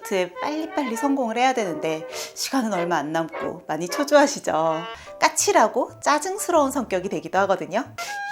다이어트에 빨리빨리 성공을 해야 되는데 시간은 얼마 안 남고 많이 초조하시죠? 까칠하고 짜증스러운 성격이 되기도 하거든요.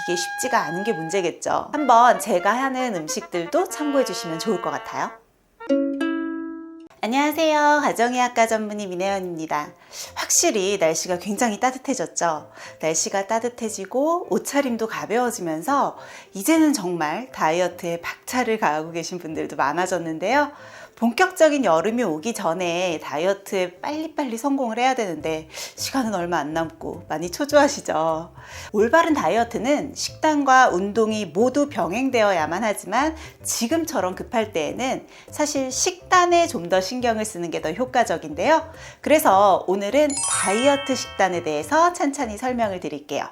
이게 쉽지가 않은 게 문제겠죠. 한번 제가 하는 음식들도 참고해 주시면 좋을 것 같아요. 안녕하세요. 가정의학과 전문의 민혜연입니다. 확실히 날씨가 굉장히 따뜻해졌죠. 날씨가 따뜻해지고 옷차림도 가벼워지면서 이제는 정말 다이어트에 박차를 가하고 계신 분들도 많아졌는데요. 본격적인 여름이 오기 전에 다이어트에 빨리빨리 성공을 해야 되는데 시간은 얼마 안 남고 많이 초조하시죠. 올바른 다이어트는 식단과 운동이 모두 병행되어야만 하지만 지금처럼 급할 때에는 사실 식단에 좀 더 신경을 쓰는 게 더 효과적인데요. 그래서 오늘은 다이어트 식단에 대해서 천천히 설명을 드릴게요.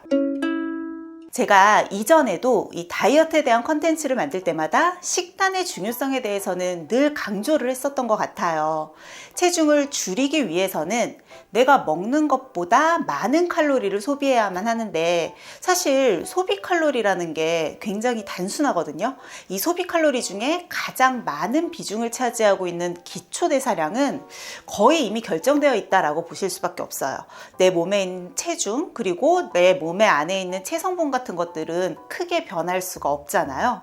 제가 이전에도 이 다이어트에 대한 컨텐츠를 만들 때마다 식단의 중요성에 대해서는 늘 강조를 했었던 것 같아요. 체중을 줄이기 위해서는 내가 먹는 것보다 많은 칼로리를 소비해야만 하는데 사실 소비 칼로리라는 게 굉장히 단순하거든요. 이 소비 칼로리 중에 가장 많은 비중을 차지하고 있는 기초대사량은 거의 이미 결정되어 있다라고 보실 수밖에 없어요. 내 몸에 있는 체중 그리고 내 몸에 안에 있는 체성분 같은 것들은 크게 변할 수가 없잖아요.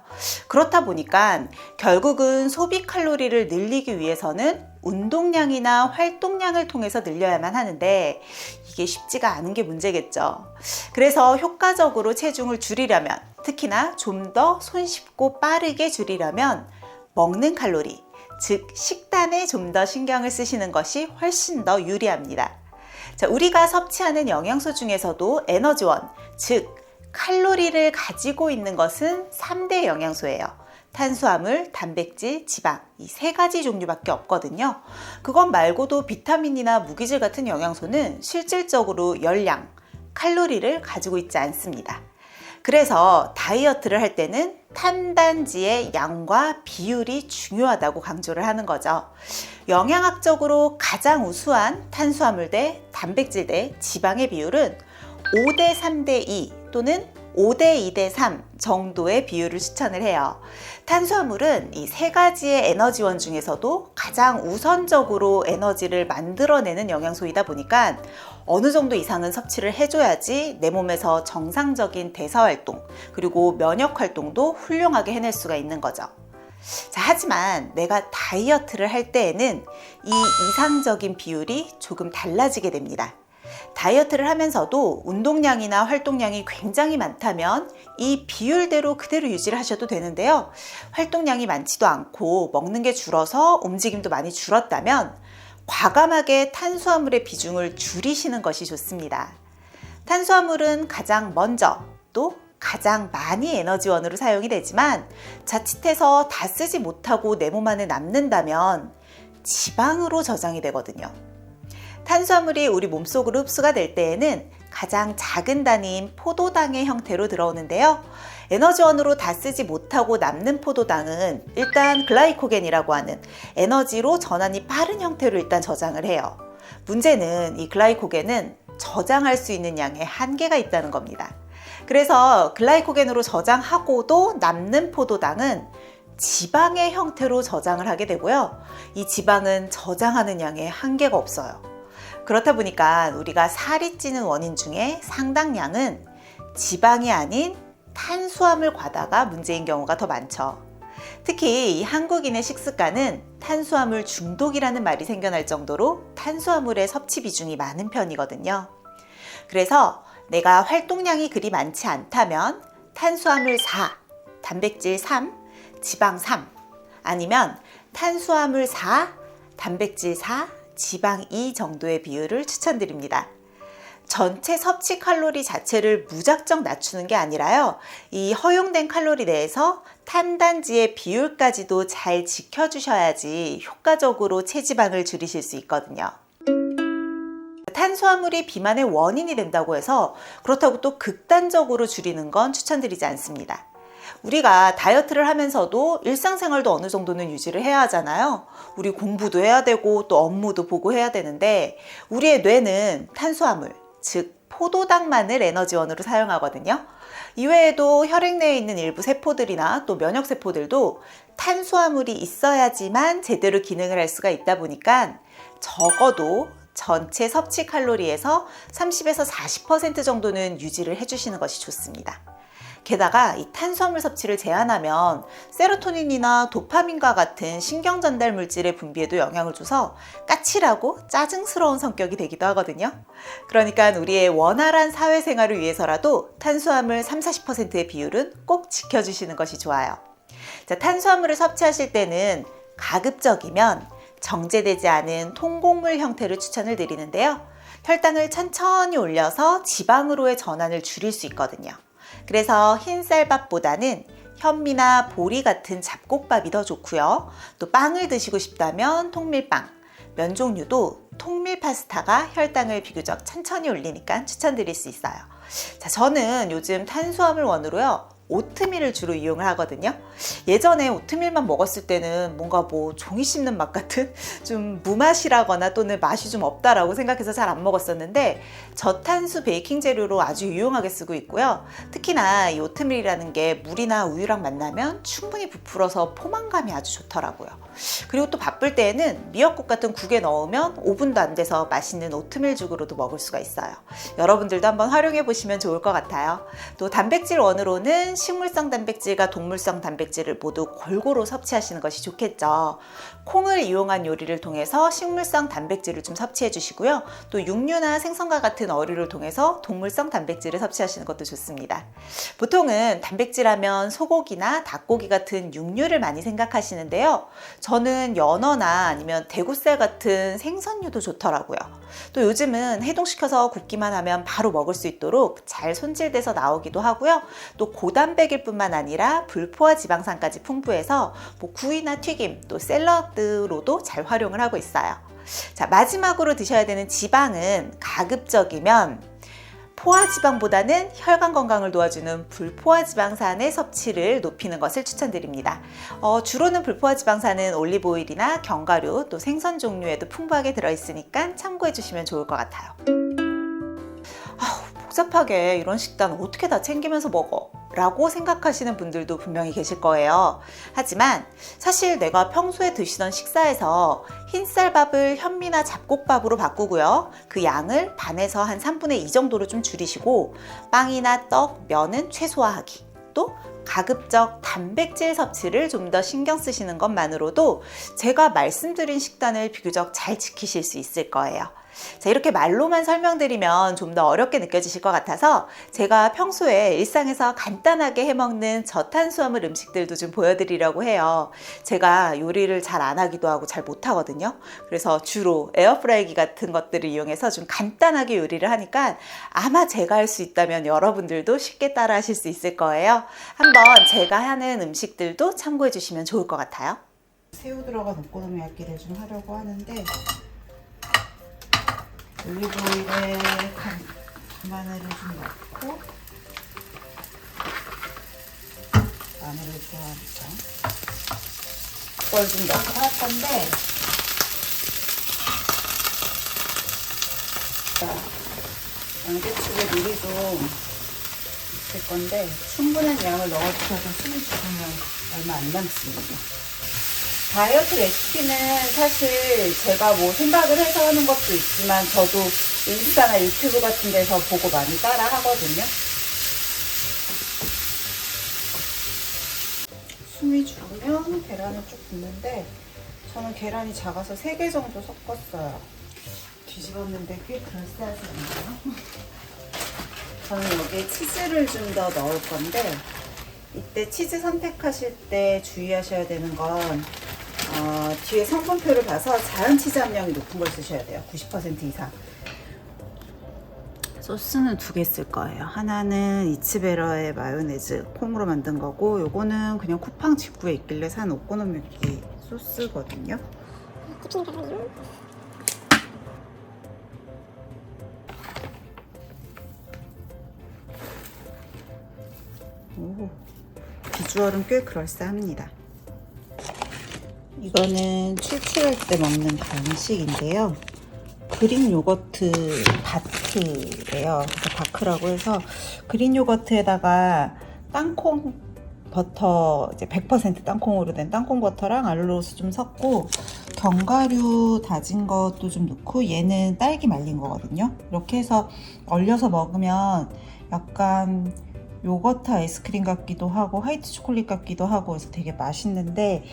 그렇다 보니까 결국은 소비 칼로리를 늘리기 위해서는 운동량이나 활동량을 통해서 늘려야만 하는데 이게 쉽지가 않은 게 문제겠죠. 그래서 효과적으로 체중을 줄이려면, 특히나 좀 더 손쉽고 빠르게 줄이려면 먹는 칼로리, 즉 식단에 좀 더 신경을 쓰시는 것이 훨씬 더 유리합니다. 자, 우리가 섭취하는 영양소 중에서도 에너지원, 즉 칼로리를 가지고 있는 것은 3대 영양소예요. 탄수화물, 단백질, 지방 이 세 가지 종류밖에 없거든요. 그것 말고도 비타민이나 무기질 같은 영양소는 실질적으로 열량, 칼로리를 가지고 있지 않습니다. 그래서 다이어트를 할 때는 탄단지의 양과 비율이 중요하다고 강조를 하는 거죠. 영양학적으로 가장 우수한 탄수화물 대 단백질 대 지방의 비율은 5대 3대 2 또는 5대 2대 3 정도의 비율을 추천을 해요. 탄수화물은 이 세 가지의 에너지원 중에서도 가장 우선적으로 에너지를 만들어내는 영양소이다 보니까 어느 정도 이상은 섭취를 해줘야지 내 몸에서 정상적인 대사활동 그리고 면역활동도 훌륭하게 해낼 수가 있는 거죠. 자, 하지만 내가 다이어트를 할 때에는 이 이상적인 비율이 조금 달라지게 됩니다. 다이어트를 하면서도 운동량이나 활동량이 굉장히 많다면 이 비율대로 그대로 유지를 하셔도 되는데요. 활동량이 많지도 않고 먹는 게 줄어서 움직임도 많이 줄었다면 과감하게 탄수화물의 비중을 줄이시는 것이 좋습니다. 탄수화물은 가장 먼저 또 가장 많이 에너지원으로 사용이 되지만 자칫해서 다 쓰지 못하고 내 몸 안에 남는다면 지방으로 저장이 되거든요. 탄수화물이 우리 몸속으로 흡수가 될 때에는 가장 작은 단위인 포도당의 형태로 들어오는데요. 에너지원으로 다 쓰지 못하고 남는 포도당은 일단 글라이코겐이라고 하는 에너지로 전환이 빠른 형태로 일단 저장을 해요. 문제는 이 글라이코겐은 저장할 수 있는 양에 한계가 있다는 겁니다. 그래서 글라이코겐으로 저장하고도 남는 포도당은 지방의 형태로 저장을 하게 되고요. 이 지방은 저장하는 양에 한계가 없어요. 그렇다 보니까 우리가 살이 찌는 원인 중에 상당량은 지방이 아닌 탄수화물 과다가 문제인 경우가 더 많죠. 특히 이 한국인의 식습관은 탄수화물 중독이라는 말이 생겨날 정도로 탄수화물의 섭취 비중이 많은 편이거든요. 그래서 내가 활동량이 그리 많지 않다면 탄수화물 4, 단백질 3, 지방 3 아니면 탄수화물 4, 단백질 4, 지방 2 정도의 비율을 추천드립니다. 전체 섭취 칼로리 자체를 무작정 낮추는 게 아니라요. 이 허용된 칼로리 내에서 탄단지의 비율까지도 잘 지켜주셔야지 효과적으로 체지방을 줄이실 수 있거든요. 탄수화물이 비만의 원인이 된다고 해서 그렇다고 또 극단적으로 줄이는 건 추천드리지 않습니다. 우리가 다이어트를 하면서도 일상생활도 어느 정도는 유지를 해야 하잖아요. 우리 공부도 해야 되고 또 업무도 보고 해야 되는데 우리의 뇌는 탄수화물, 즉 포도당만을 에너지원으로 사용하거든요. 이외에도 혈액 내에 있는 일부 세포들이나 또 면역세포들도 탄수화물이 있어야지만 제대로 기능을 할 수가 있다 보니까 적어도 전체 섭취 칼로리에서 30에서 40% 정도는 유지를 해주시는 것이 좋습니다. 게다가 이 탄수화물 섭취를 제한하면 세로토닌이나 도파민과 같은 신경 전달 물질의 분비에도 영향을 줘서 까칠하고 짜증스러운 성격이 되기도 하거든요. 그러니까 우리의 원활한 사회생활을 위해서라도 탄수화물 30-40%의 비율은 꼭 지켜주시는 것이 좋아요. 자, 탄수화물을 섭취하실 때는 가급적이면 정제되지 않은 통곡물 형태를 추천을 드리는데요. 혈당을 천천히 올려서 지방으로의 전환을 줄일 수 있거든요. 그래서 흰쌀밥보다는 현미나 보리 같은 잡곡밥이 더 좋고요. 또 빵을 드시고 싶다면 통밀빵, 면 종류도 통밀 파스타가 혈당을 비교적 천천히 올리니까 추천드릴 수 있어요. 자, 저는 요즘 탄수화물 원으로요, 오트밀을 주로 이용을 하거든요. 예전에 오트밀만 먹었을 때는 뭔가 뭐 종이 씹는 맛 같은 좀 무맛이라거나 또는 맛이 좀 없다라고 생각해서 잘 안 먹었었는데 저탄수 베이킹 재료로 아주 유용하게 쓰고 있고요. 특히나 이 오트밀이라는 게 물이나 우유랑 만나면 충분히 부풀어서 포만감이 아주 좋더라고요. 그리고 또 바쁠 때에는 미역국 같은 국에 넣으면 5분도 안 돼서 맛있는 오트밀 죽으로도 먹을 수가 있어요. 여러분들도 한번 활용해 보시면 좋을 것 같아요. 또 단백질 원으로는 식물성 단백질과 동물성 단백질을 모두 골고루 섭취하시는 것이 좋겠죠. 콩을 이용한 요리를 통해서 식물성 단백질을 좀 섭취해 주시고요. 또 육류나 생선과 같은 어류를 통해서 동물성 단백질을 섭취하시는 것도 좋습니다. 보통은 단백질하면 소고기나 닭고기 같은 육류를 많이 생각하시는데요. 저는 연어나 아니면 대구살 같은 생선류도 좋더라고요. 또 요즘은 해동시켜서 굽기만 하면 바로 먹을 수 있도록 잘 손질돼서 나오기도 하고요. 또 고단백일 뿐만 아니라 불포화 지방산까지 풍부해서 뭐 구이나 튀김, 또 샐러드로도 잘 활용을 하고 있어요. 자, 마지막으로 드셔야 되는 지방은 가급적이면 포화지방보다는 혈관 건강을 도와주는 불포화지방산의 섭취를 높이는 것을 추천드립니다. 주로는 불포화지방산은 올리브오일이나 견과류, 또 생선 종류에도 풍부하게 들어있으니까 참고해 주시면 좋을 것 같아요. 복잡하게 이런 식단 어떻게 다 챙기면서 먹어? 라고 생각하시는 분들도 분명히 계실 거예요. 하지만 사실 내가 평소에 드시던 식사에서 흰쌀밥을 현미나 잡곡밥으로 바꾸고요. 그 양을 반에서 한 3분의 2 정도로 좀 줄이시고 빵이나 떡, 면은 최소화하기. 또 가급적 단백질 섭취를 좀 더 신경 쓰시는 것만으로도 제가 말씀드린 식단을 비교적 잘 지키실 수 있을 거예요. 자, 이렇게 말로만 설명드리면 좀 더 어렵게 느껴지실 것 같아서 제가 평소에 일상에서 간단하게 해먹는 저탄수화물 음식들도 좀 보여드리려고 해요. 제가 요리를 잘 안 하기도 하고 잘 못하거든요. 그래서 주로 에어프라이기 같은 것들을 이용해서 좀 간단하게 요리를 하니까 아마 제가 할 수 있다면 여러분들도 쉽게 따라 하실 수 있을 거예요. 한번 제가 하는 음식들도 참고해 주시면 좋을 것 같아요. 새우 들어간 오코노미야끼를 좀 하려고 하는데 올리브오일에 마늘을 좀 넣고, 마늘을 좋아하니까 그걸 좀 넣고 할 건데, 양배추에 물이 좀 있을 건데 충분한 양을 넣어주셔서 숨을 죽으면 얼마 안 남습니다. 다이어트 레시피는 사실 제가 뭐 생각을 해서 하는 것도 있지만 저도 인스타나 유튜브 같은 데서 보고 많이 따라 하거든요. 숨이 죽으면 계란을 쭉 붓는데 저는 계란이 작아서 3개 정도 섞었어요. 뒤집었는데 꽤 그럴싸하지 않나요? 저는 여기에 치즈를 좀 더 넣을 건데 이때 치즈 선택하실 때 주의하셔야 되는 건 뒤에 성분표를 봐서 자연 치즈 함량이 높은 걸 쓰셔야 돼요. 90% 이상. 소스는 2개 쓸 거예요. 하나는 이츠베라의 마요네즈 콩으로 만든 거고, 요거는 그냥 쿠팡 직구에 있길래 산 오코노미야끼 소스거든요. 오, 비주얼은 꽤 그럴싸합니다. 이거는 출출할 때 먹는 간식인데요. 그린 요거트 바크예요. 그래서 바크라고 해서 그린 요거트에다가 땅콩 버터 이제 100% 땅콩으로 된 땅콩 버터랑 알룰로스 좀 섞고 견과류 다진 것도 좀 넣고 얘는 딸기 말린 거거든요. 이렇게 해서 얼려서 먹으면 약간 요거트 아이스크림 같기도 하고 화이트 초콜릿 같기도 하고 해서 되게 맛있는데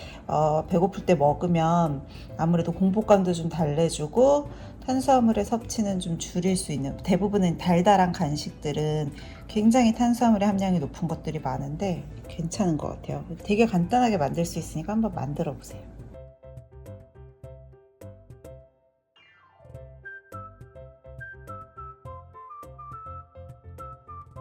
배고플 때 먹으면 아무래도 공복감도 좀 달래주고 탄수화물의 섭취는 좀 줄일 수 있는, 대부분은 달달한 간식들은 굉장히 탄수화물의 함량이 높은 것들이 많은데 괜찮은 것 같아요. 되게 간단하게 만들 수 있으니까 한번 만들어 보세요.